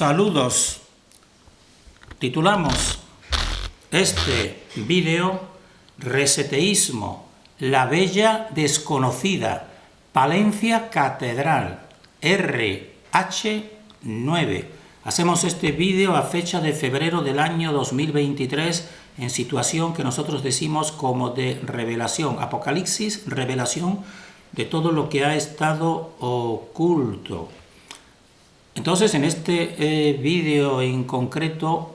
Saludos. Titulamos este vídeo Reseteísmo, la bella desconocida, Palencia Catedral, RH9. Hacemos este vídeo a fecha de febrero del año 2023 en situación que nosotros decimos como de revelación, apocalipsis, revelación de todo lo que ha estado oculto. Entonces, en este vídeo en concreto,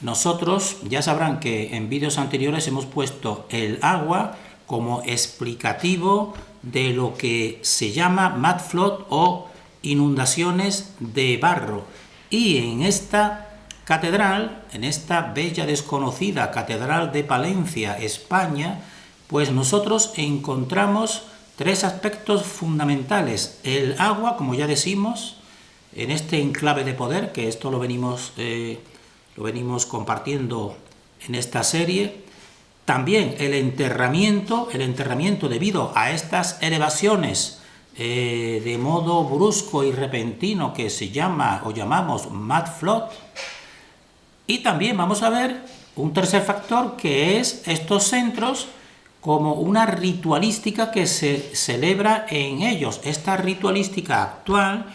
nosotros ya sabrán que en vídeos anteriores hemos puesto el agua como explicativo de lo que se llama mud flood o inundaciones de barro. Y en esta catedral, en esta bella desconocida Catedral de Palencia, España, pues nosotros encontramos tres aspectos fundamentales. El agua, como ya decimos, en este enclave de poder, que esto lo venimos compartiendo en esta serie. También el enterramiento debido a estas elevaciones de modo brusco y repentino que se llama o llamamos mud flood. Y también vamos a ver un tercer factor, que es estos centros como una ritualística que se celebra en ellos. Esta ritualística actual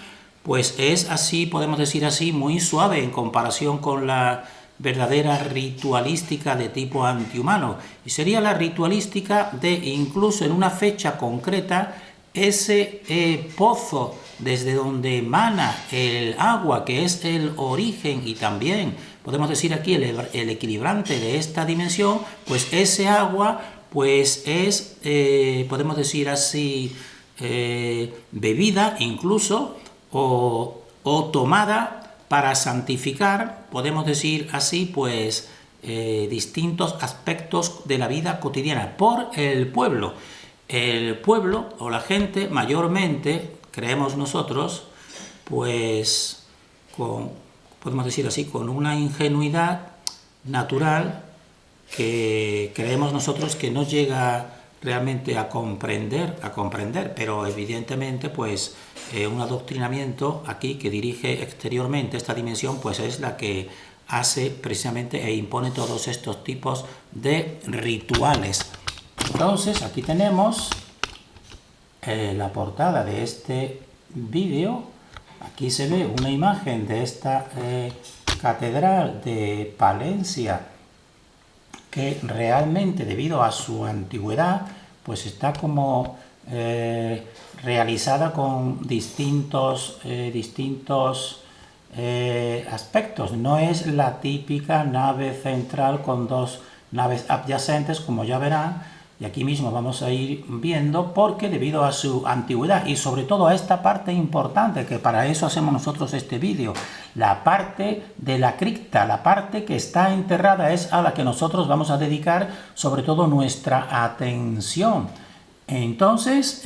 pues es así, podemos decir así, muy suave en comparación con la verdadera ritualística de tipo antihumano. Y sería la ritualística de, incluso en una fecha concreta, ese pozo desde donde emana el agua, que es el origen y también, podemos decir aquí, el equilibrante de esta dimensión, pues ese agua pues es, podemos decir así, bebida incluso, o tomada para santificar, podemos decir así, pues distintos aspectos de la vida cotidiana por el pueblo. El pueblo o la gente mayormente, creemos nosotros, pues podemos decir así, con una ingenuidad natural que creemos nosotros que no llega realmente a comprender, pero evidentemente pues un adoctrinamiento aquí que dirige exteriormente esta dimensión, pues es la que hace precisamente e impone todos estos tipos de rituales. Entonces aquí tenemos la portada de este vídeo. Aquí se ve una imagen de esta catedral de Palencia, que realmente, debido a su antigüedad, pues está como realizada con distintos aspectos. No es la típica nave central con dos naves adyacentes, como ya verán, y aquí mismo vamos a ir viendo, porque debido a su antigüedad y sobre todo a esta parte importante, que para eso hacemos nosotros este vídeo, la parte de la cripta, la parte que está enterrada, es a la que nosotros vamos a dedicar sobre todo nuestra atención. Entonces,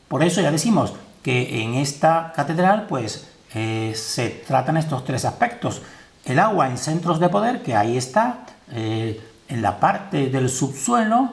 por eso ya decimos que en esta catedral pues se tratan estos tres aspectos. El agua en centros de poder, que ahí está, en la parte del subsuelo,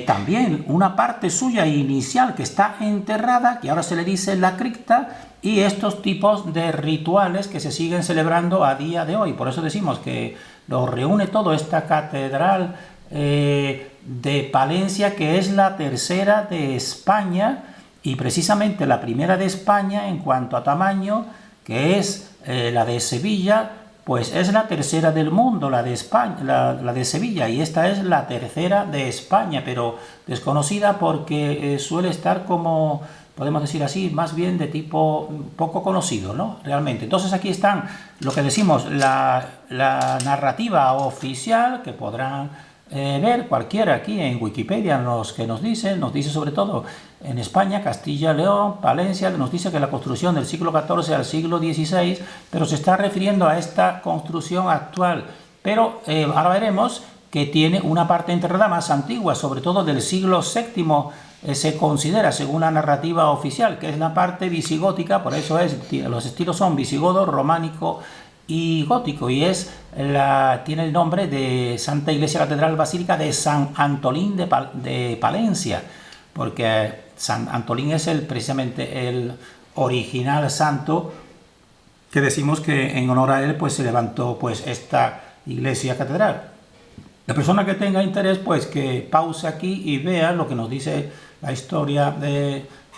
también una parte suya inicial que está enterrada, que ahora se le dice la cripta, y estos tipos de rituales que se siguen celebrando a día de hoy. Por eso decimos que lo reúne todo esta catedral de Palencia, que es la tercera de España, y precisamente la primera de España en cuanto a tamaño, que es la de Sevilla, pues es la tercera del mundo, la de España, la de Sevilla, y esta es la tercera de España, pero desconocida porque suele estar como, podemos decir así, más bien de tipo poco conocido, ¿no? Realmente. Entonces aquí están lo que decimos, la narrativa oficial, que podrán ver cualquiera aquí en Wikipedia, los que nos dice sobre todo en España, Castilla, León, Palencia, nos dice que la construcción del siglo XIV al siglo XVI, pero se está refiriendo a esta construcción actual. Pero ahora veremos que tiene una parte enterrada más antigua, sobre todo del siglo VII, se considera, según la narrativa oficial, que es la parte visigótica, por eso los estilos son visigodo, románico y gótico, y tiene el nombre de Santa Iglesia Catedral Basílica de San Antolín de Palencia, porque San Antolín es precisamente el original santo que decimos que en honor a él pues se levantó pues esta iglesia catedral. La persona que tenga interés pues que pause aquí y vea lo que nos dice la historia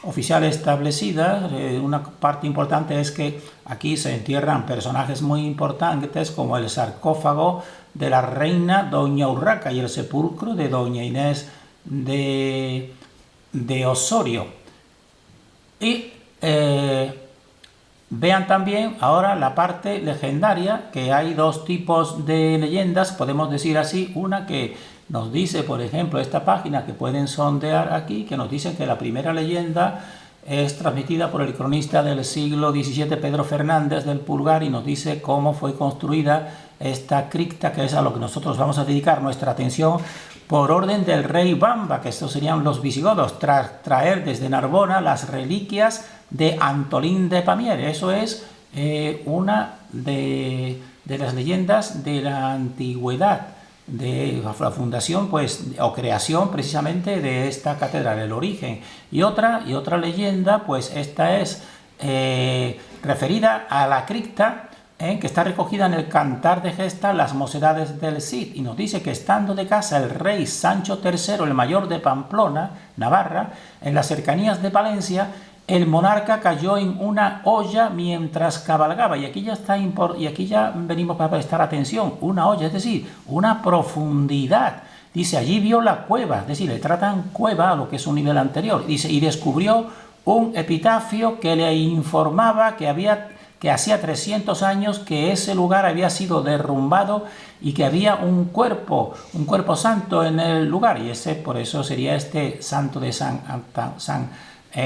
oficial establecida. Una parte importante es que aquí se entierran personajes muy importantes como el sarcófago de la reina Doña Urraca y el sepulcro de Doña Inés de Osorio. Y vean también ahora la parte legendaria, que hay dos tipos de leyendas, podemos decir así, una que nos dice, por ejemplo, esta página que pueden sondear aquí, que nos dice que la primera leyenda es transmitida por el cronista del siglo XVII, Pedro Fernández del Pulgar, y nos dice cómo fue construida esta cripta, que es a lo que nosotros vamos a dedicar nuestra atención, por orden del rey Bamba, que estos serían los visigodos, tras traer desde Narbona las reliquias de Antolín de Pamiers. Eso es una de las leyendas de la antigüedad, de la fundación pues o creación precisamente de esta catedral, el origen. Y otra leyenda, pues esta es referida a la cripta que está recogida en el Cantar de Gesta, las Mocedades del Cid, y nos dice que estando de casa el rey Sancho III, el mayor de Pamplona, Navarra, en las cercanías de Palencia, el monarca cayó en una olla mientras cabalgaba, y aquí ya venimos para prestar atención, una olla, es decir, una profundidad. Dice, allí vio la cueva, es decir, le tratan cueva a lo que es un nivel anterior. Dice, y descubrió un epitafio que le informaba que hacía 300 años que ese lugar había sido derrumbado y que había un cuerpo santo en el lugar, y por eso sería este santo de San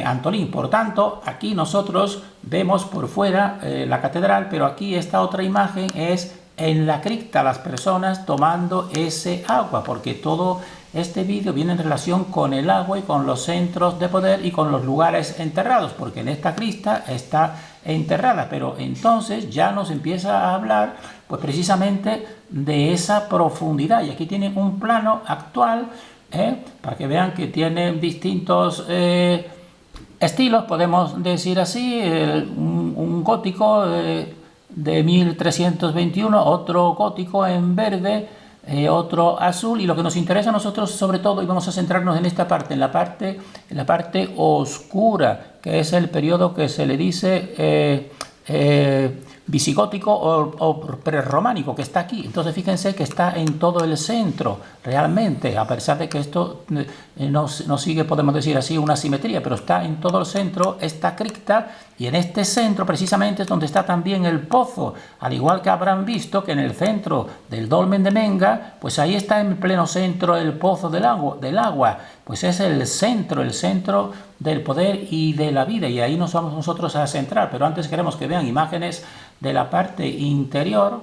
Antolín. Por tanto, aquí nosotros vemos por fuera la catedral, pero aquí esta otra imagen es en la cripta, las personas tomando ese agua, porque todo este vídeo viene en relación con el agua y con los centros de poder y con los lugares enterrados, porque en esta cripta está enterrada, pero entonces ya nos empieza a hablar pues precisamente de esa profundidad, y aquí tienen un plano actual para que vean que tiene distintos estilos, podemos decir así, un gótico de 1321, otro gótico en verde, otro azul, y lo que nos interesa a nosotros sobre todo, y vamos a centrarnos en esta parte, en la parte oscura, que es el periodo que se le dice visigótico o prerrománico, que está aquí. Entonces fíjense que está en todo el centro, realmente, a pesar de que esto no sigue, podemos decir así, una simetría, pero está en todo el centro esta cripta, y en este centro precisamente es donde está también el pozo, al igual que habrán visto que en el centro del dolmen de Menga, pues ahí está en pleno centro el pozo del agua, pues es el centro del poder y de la vida, y ahí nos vamos nosotros a centrar. Pero antes queremos que vean imágenes de la parte interior.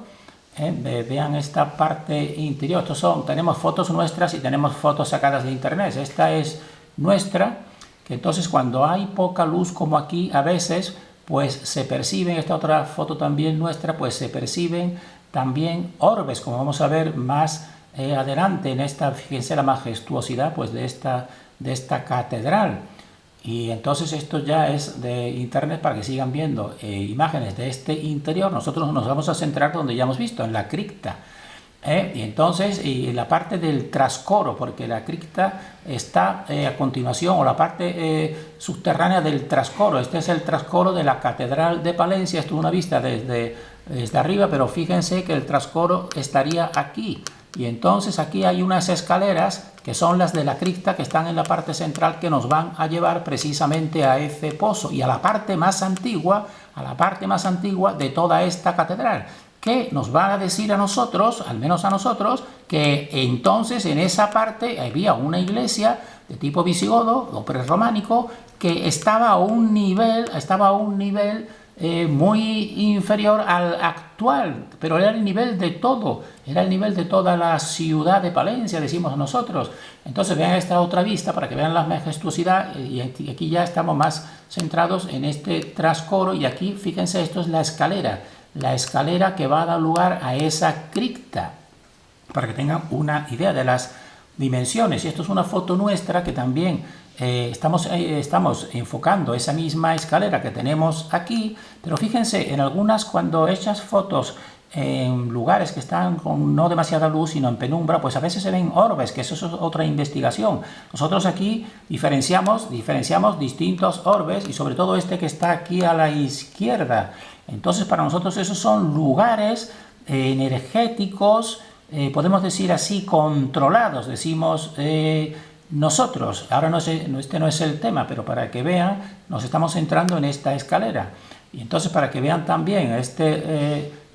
Vean esta parte interior. Tenemos fotos nuestras y tenemos fotos sacadas de internet. Esta es nuestra, que entonces cuando hay poca luz como aquí, a veces pues se perciben, esta otra foto también nuestra, pues se perciben también orbes, como vamos a ver más adelante en esta. Fíjense la majestuosidad pues de esta catedral. Y entonces esto ya es de internet para que sigan viendo imágenes de este interior. Nosotros nos vamos a centrar donde ya hemos visto, en la cripta. Y entonces la parte del trascoro, porque la cripta está a continuación, o la parte subterránea del trascoro. Este es el trascoro de la Catedral de Palencia. Esto es una vista desde arriba, pero fíjense que el trascoro estaría aquí. Y entonces aquí hay unas escaleras que son las de la cripta, que están en la parte central, que nos van a llevar precisamente a ese pozo y a la parte más antigua de toda esta catedral, que nos van a decir a nosotros, al menos a nosotros, que entonces en esa parte había una iglesia de tipo visigodo o prerrománico que estaba a un nivel muy inferior al actual, pero era el nivel de todo, era el nivel de toda la ciudad de Palencia, decimos nosotros. Entonces vean esta otra vista para que vean la majestuosidad, y aquí ya estamos más centrados en este trascoro, y aquí fíjense, esto es la escalera que va a dar lugar a esa cripta, para que tengan una idea de las dimensiones. Y esto es una foto nuestra que también estamos enfocando esa misma escalera que tenemos aquí, pero fíjense, en algunas cuando echas fotos en lugares que están con no demasiada luz, sino en penumbra, pues a veces se ven orbes, que eso es otra investigación. Nosotros aquí diferenciamos distintos orbes y sobre todo este que está aquí a la izquierda. Entonces para nosotros esos son lugares energéticos, podemos decir así, controlados, decimos nosotros. Ahora este no es el tema, pero para que vean, nos estamos centrando en esta escalera. Y entonces para que vean también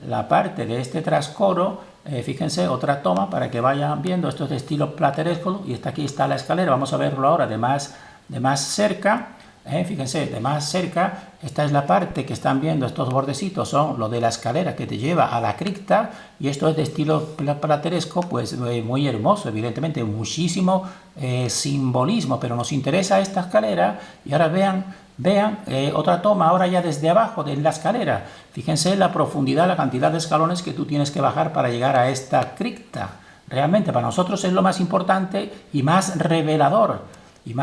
la parte de este trascoro, fíjense, otra toma para que vayan viendo, esto es de estilo plateresco y aquí está la escalera, vamos a verlo ahora de más cerca. Fíjense, de más cerca, esta es la parte que están viendo, estos bordecitos son lo de la escalera que te lleva a la cripta y esto es de estilo plateresco, pues muy hermoso, evidentemente, muchísimo simbolismo, pero nos interesa esta escalera y ahora vean otra toma ahora ya desde abajo de la escalera. Fíjense la profundidad, la cantidad de escalones que tú tienes que bajar para llegar a esta cripta. Realmente para nosotros es lo más importante y más revelador. Y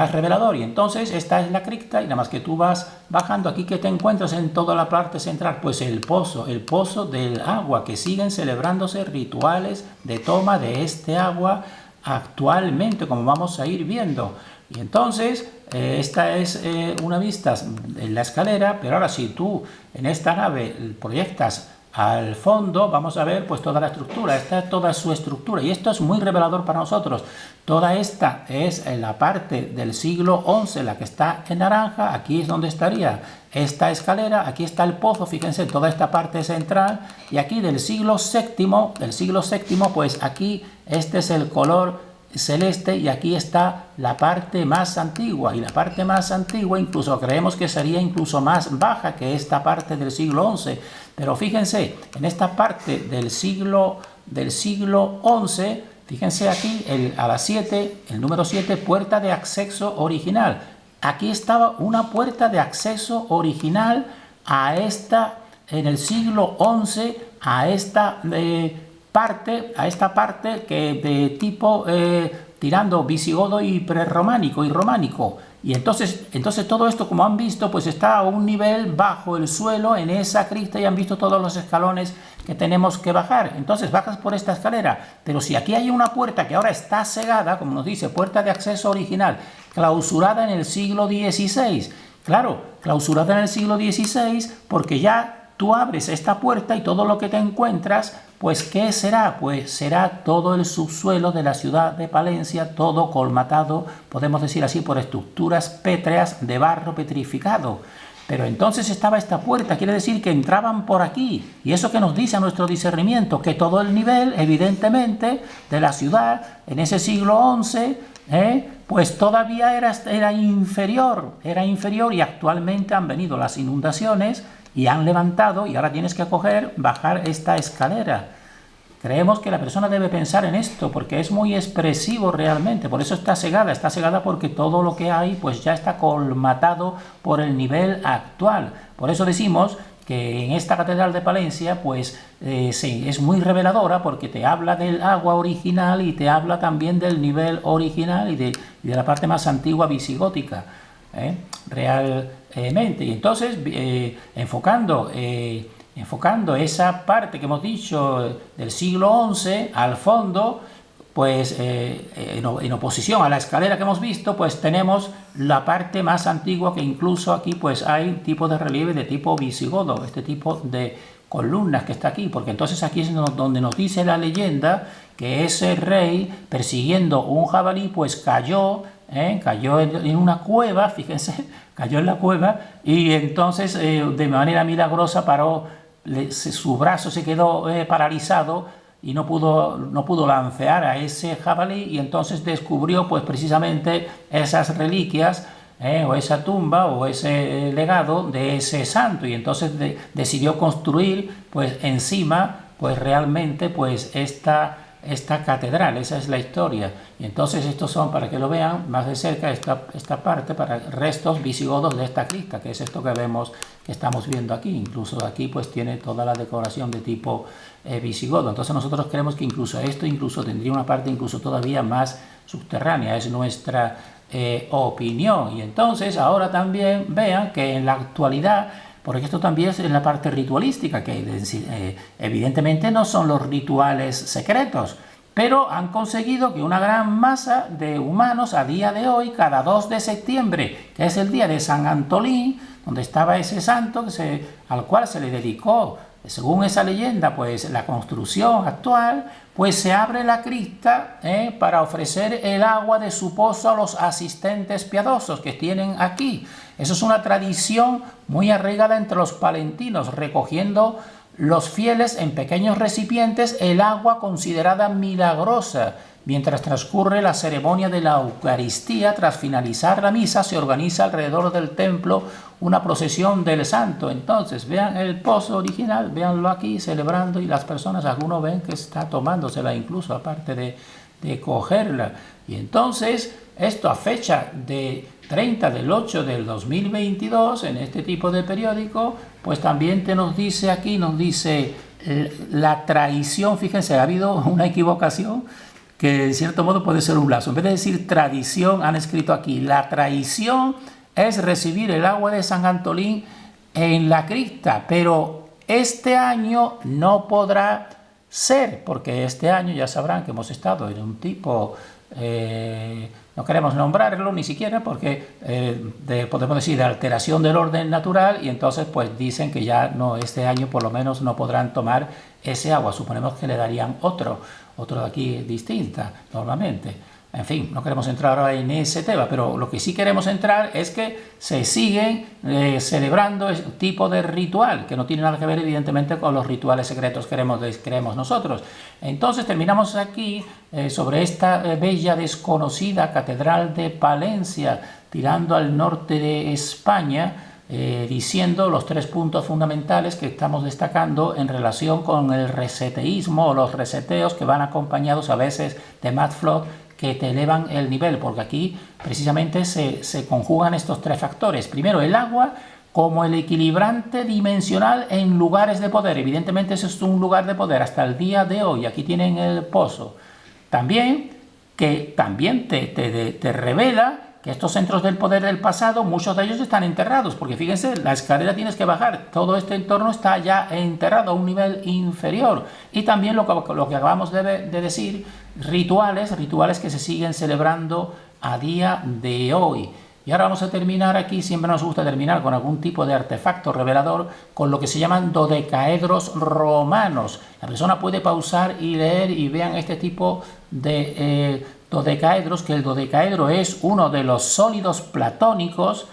entonces esta es la cripta y nada más que tú vas bajando aquí que te encuentras en toda la parte central, pues el pozo del agua, que siguen celebrándose rituales de toma de este agua actualmente, como vamos a ir viendo. Y entonces esta es una vista en la escalera, pero ahora si tú en esta nave proyectas al fondo, vamos a ver pues toda la estructura, esta es toda su estructura y esto es muy revelador para nosotros. Toda esta es la parte del siglo XI, la que está en naranja, aquí es donde estaría esta escalera, aquí está el pozo, fíjense, toda esta parte central y aquí del siglo VII, pues aquí este es el color celeste y aquí está la parte más antigua y la parte más antigua incluso creemos que sería incluso más baja que esta parte del siglo XI, pero fíjense en esta parte del siglo XI, fíjense aquí a las 7, el número 7, puerta de acceso original. Aquí estaba una puerta de acceso original a esta, en el siglo XI, a esta parte que de tipo tirando visigodo y prerrománico y románico. Y entonces todo esto, como han visto, pues está a un nivel bajo el suelo en esa cripta y han visto todos los escalones que tenemos que bajar. Entonces bajas por esta escalera, pero si aquí hay una puerta que ahora está cegada, como nos dice, puerta de acceso original, clausurada en el siglo XVI. Claro, clausurada en el siglo XVI porque ya tú abres esta puerta y todo lo que te encuentras, pues ¿qué será? Pues será todo el subsuelo de la ciudad de Palencia, todo colmatado, podemos decir así, por estructuras pétreas de barro petrificado. Pero entonces estaba esta puerta, quiere decir que entraban por aquí. Y eso que nos dice a nuestro discernimiento, que todo el nivel, evidentemente, de la ciudad en ese siglo XI, pues todavía era inferior y actualmente han venido las inundaciones y han levantado y ahora tienes que bajar esta escalera. Creemos que la persona debe pensar en esto porque es muy expresivo realmente, por eso está cegada porque todo lo que hay pues ya está colmatado por el nivel actual. Por eso decimos que en esta catedral de Palencia pues sí, es muy reveladora porque te habla del agua original y te habla también del nivel original y de la parte más antigua visigótica. Realmente. Y entonces, enfocando esa parte que hemos dicho del siglo XI al fondo, pues en oposición a la escalera que hemos visto, pues tenemos la parte más antigua que incluso aquí pues hay tipo de relieve de tipo visigodo, este tipo de columnas que está aquí, porque entonces aquí es donde nos dice la leyenda que ese rey persiguiendo un jabalí pues cayó en una cueva, fíjense, cayó en la cueva y entonces de manera milagrosa su brazo se quedó paralizado y no pudo lancear a ese jabalí y entonces descubrió pues precisamente esas reliquias o esa tumba o ese legado de ese santo y entonces decidió construir pues encima pues realmente pues esta catedral, esa es la historia. Y entonces estos son, para que lo vean más de cerca, esta parte para restos visigodos de esta cripta, que es esto que vemos, que estamos viendo aquí. Incluso aquí pues tiene toda la decoración de tipo visigodo. Entonces nosotros creemos que incluso esto tendría una parte incluso todavía más subterránea. Es nuestra opinión. Y entonces ahora también vean que en la actualidad, porque esto también es en la parte ritualística, que evidentemente no son los rituales secretos, pero han conseguido que una gran masa de humanos a día de hoy, cada 2 de septiembre, que es el día de San Antolín, donde estaba ese santo al cual se le dedicó, según esa leyenda, pues la construcción actual, pues se abre la cripta para ofrecer el agua de su pozo a los asistentes piadosos que tienen aquí. Eso es una tradición muy arraigada entre los palentinos, recogiendo los fieles en pequeños recipientes el agua considerada milagrosa. Mientras transcurre la ceremonia de la Eucaristía, tras finalizar la misa, se organiza alrededor del templo una procesión del santo. Entonces, vean el pozo original, véanlo aquí celebrando, y las personas, algunos ven que está tomándosela incluso, aparte de cogerla. Y entonces, esto a fecha de 30 del 8 del 2022, en este tipo de periódico, pues también nos dice aquí, nos dice la traición. Fíjense, ha habido una equivocación que en cierto modo puede ser un lazo. En vez de decir tradición, han escrito aquí: la traición es recibir el agua de San Antolín en la cripta, pero este año no podrá ser, porque este año ya sabrán que hemos estado en un tipo, no queremos nombrarlo ni siquiera, porque podemos decir de alteración del orden natural, y entonces pues dicen que ya no, este año por lo menos no podrán tomar ese agua. Suponemos que le darían otro de aquí distinta normalmente. En fin, no queremos entrar ahora en ese tema, pero lo que sí queremos entrar es que se siguen celebrando ese tipo de ritual, que no tiene nada que ver evidentemente con los rituales secretos que creemos nosotros. Entonces terminamos aquí sobre esta bella desconocida catedral de Palencia, tirando al norte de España, diciendo los 3 puntos fundamentales que estamos destacando en relación con el reseteísmo o los reseteos, que van acompañados a veces de mad flood, que te elevan el nivel, porque aquí precisamente se conjugan estos 3 factores. Primero, el agua como el equilibrante dimensional en lugares de poder. Evidentemente eso es un lugar de poder hasta el día de hoy. Aquí tienen el pozo. También te revela que estos centros del poder del pasado, muchos de ellos están enterrados, porque fíjense, la escalera tienes que bajar, todo este entorno está ya enterrado a un nivel inferior. Y también lo que acabamos de decir, rituales que se siguen celebrando a día de hoy. Y ahora vamos a terminar aquí, siempre nos gusta terminar con algún tipo de artefacto revelador, con lo que se llaman dodecaedros romanos. La persona puede pausar y leer y vean este tipo de dodecaedros, que el dodecaedro es uno de los sólidos platónicos,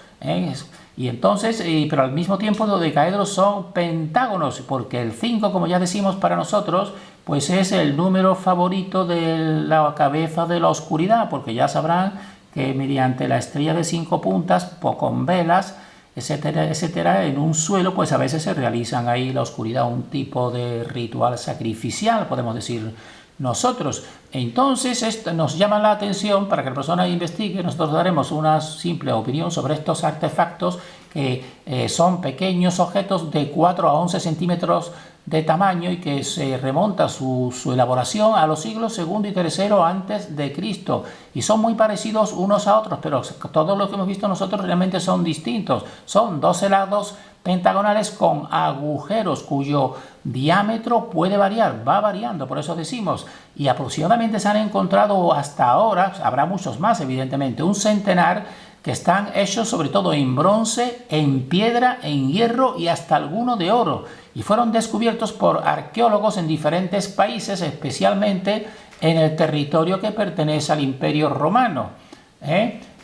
y entonces, pero al mismo tiempo dodecaedros son pentágonos, porque el 5, como ya decimos para nosotros, pues es el número favorito de la cabeza de la oscuridad, porque ya sabrán que mediante la estrella de 5 puntas, con velas, etcétera, etcétera, en un suelo, pues a veces se realizan ahí la oscuridad, un tipo de ritual sacrificial, podemos decir nosotros. Entonces esto nos llama la atención para que la persona investigue. Nosotros daremos una simple opinión sobre estos artefactos, que son pequeños objetos de 4 a 11 centímetros de tamaño, y que se remonta su elaboración a los siglos II y III antes de Cristo, y son muy parecidos unos a otros, pero todos los que hemos visto nosotros realmente son distintos. Son 12 lados pentagonales con agujeros cuyo diámetro puede variar, va variando, por eso decimos, y aproximadamente se han encontrado hasta ahora, habrá muchos más evidentemente, un centenar, que están hechos sobre todo en bronce, en piedra, en hierro y hasta alguno de oro, y fueron descubiertos por arqueólogos en diferentes países, especialmente en el territorio que pertenece al Imperio Romano,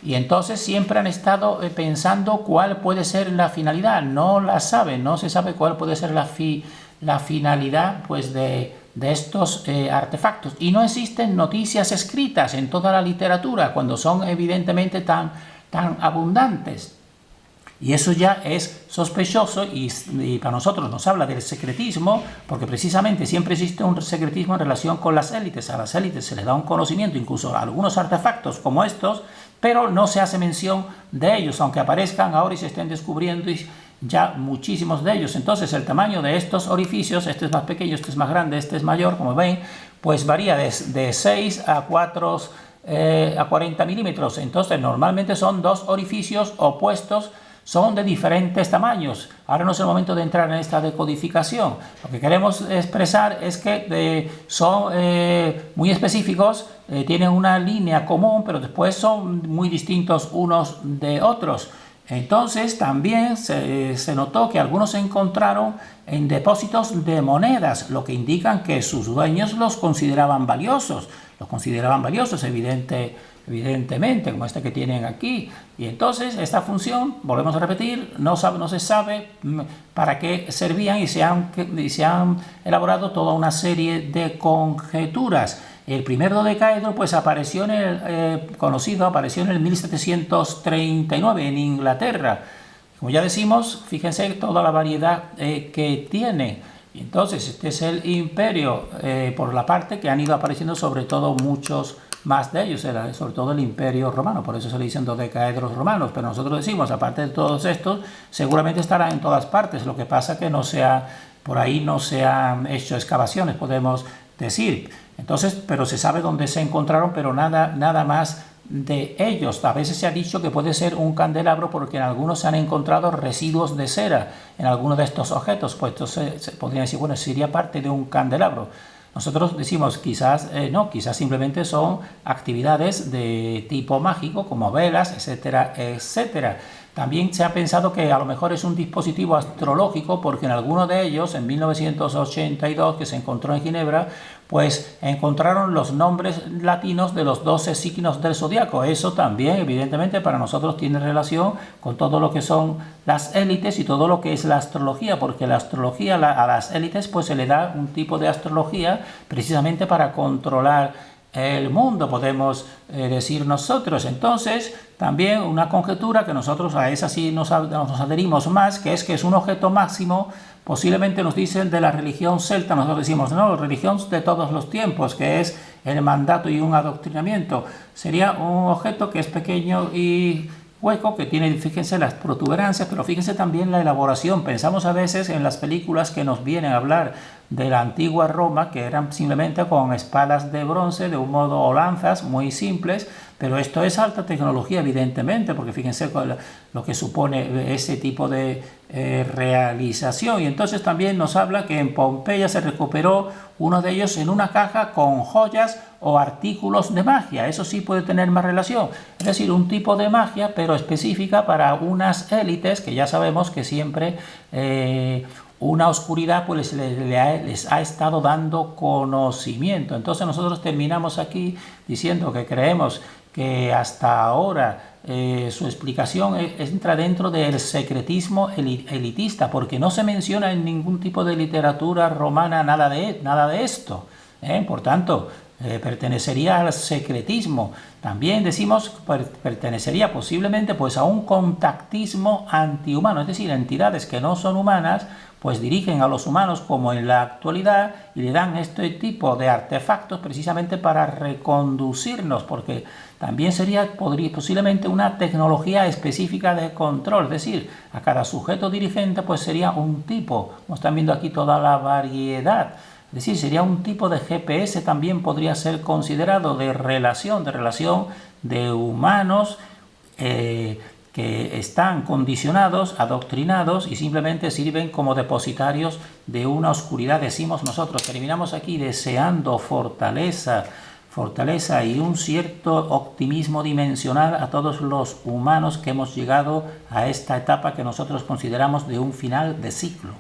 Y entonces siempre han estado pensando cuál puede ser la finalidad. No la saben, no se sabe cuál puede ser la finalidad, pues, de estos artefactos. Y no existen noticias escritas en toda la literatura, cuando son evidentemente tan abundantes. Y eso ya es sospechoso, y para nosotros nos habla del secretismo, porque precisamente siempre existe un secretismo en relación con las élites. A las élites se les da un conocimiento, incluso a algunos artefactos como estos, pero no se hace mención de ellos, aunque aparezcan ahora y se estén descubriendo ya muchísimos de ellos. Entonces el tamaño de estos orificios, este es más pequeño, este es más grande, este es mayor, como ven, pues varía de 6 a 4 a 40 milímetros. Entonces normalmente son dos orificios opuestos, son de diferentes tamaños. Ahora no es el momento de entrar en esta decodificación. Lo que queremos expresar es que son muy específicos, tienen una línea común, pero después son muy distintos unos de otros. Entonces también se notó que algunos se encontraron en depósitos de monedas, lo que indican que sus dueños los consideraban valiosos. Evidentemente, como este que tienen aquí. Y entonces esta función, volvemos a repetir, no se sabe para qué servían y se han elaborado toda una serie de conjeturas. El primer dodecaedro pues apareció en el 1739 en Inglaterra. Como ya decimos, fíjense toda la variedad que tiene. Entonces este es el imperio, por la parte que han ido apareciendo sobre todo muchos más de ellos, sobre todo el imperio romano, por eso se le dicen dodecaedros romanos, pero nosotros decimos, aparte de todos estos, seguramente estarán en todas partes, lo que pasa que por ahí no se han hecho excavaciones, podemos decir. Entonces, pero se sabe dónde se encontraron, pero nada más de ellos. A veces se ha dicho que puede ser un candelabro porque en algunos se han encontrado residuos de cera en algunos de estos objetos, pues entonces se podría decir, bueno, sería parte de un candelabro. Nosotros decimos quizás no, quizás simplemente son actividades de tipo mágico como velas, etcétera, etcétera. También se ha pensado que a lo mejor es un dispositivo astrológico porque en alguno de ellos, en 1982, que se encontró en Ginebra, pues encontraron los nombres latinos de los 12 signos del zodiaco. Eso también, evidentemente, para nosotros tiene relación con todo lo que son las élites y todo lo que es la astrología, porque la astrología a las élites pues se le da un tipo de astrología precisamente para controlar el mundo, podemos decir nosotros. Entonces, también una conjetura que nosotros a esa sí nos adherimos más, que es un objeto máximo, posiblemente nos dicen de la religión celta, nosotros decimos, no, religión de todos los tiempos, que es el mandato y un adoctrinamiento. Sería un objeto que es pequeño y hueco, que tiene, fíjense, las protuberancias, pero fíjense también la elaboración. Pensamos a veces en las películas que nos vienen a hablar de la antigua Roma, que eran simplemente con espadas de bronce, de un modo, o lanzas muy simples, pero esto es alta tecnología, evidentemente, porque fíjense lo que supone ese tipo de realización. Y entonces también nos habla que en Pompeya se recuperó uno de ellos en una caja con joyas o artículos de magia. Eso sí puede tener más relación. Es decir, un tipo de magia, pero específica para unas élites que ya sabemos que siempre una oscuridad pues les ha estado dando conocimiento. Entonces nosotros terminamos aquí diciendo que creemos que hasta ahora su explicación entra dentro del secretismo elitista, porque no se menciona en ningún tipo de literatura romana nada de esto. Por tanto, pertenecería al secretismo. También decimos pertenecería posiblemente pues a un contactismo antihumano, es decir, entidades que no son humanas pues dirigen a los humanos como en la actualidad y le dan este tipo de artefactos precisamente para reconducirnos, porque también podría posiblemente una tecnología específica de control, es decir, a cada sujeto dirigente pues sería un tipo, como están viendo aquí toda la variedad. Es decir, sería un tipo de GPS, también podría ser considerado de relación de humanos que están condicionados, adoctrinados y simplemente sirven como depositarios de una oscuridad, decimos nosotros. Terminamos aquí deseando fortaleza y un cierto optimismo dimensional a todos los humanos que hemos llegado a esta etapa que nosotros consideramos de un final de ciclo.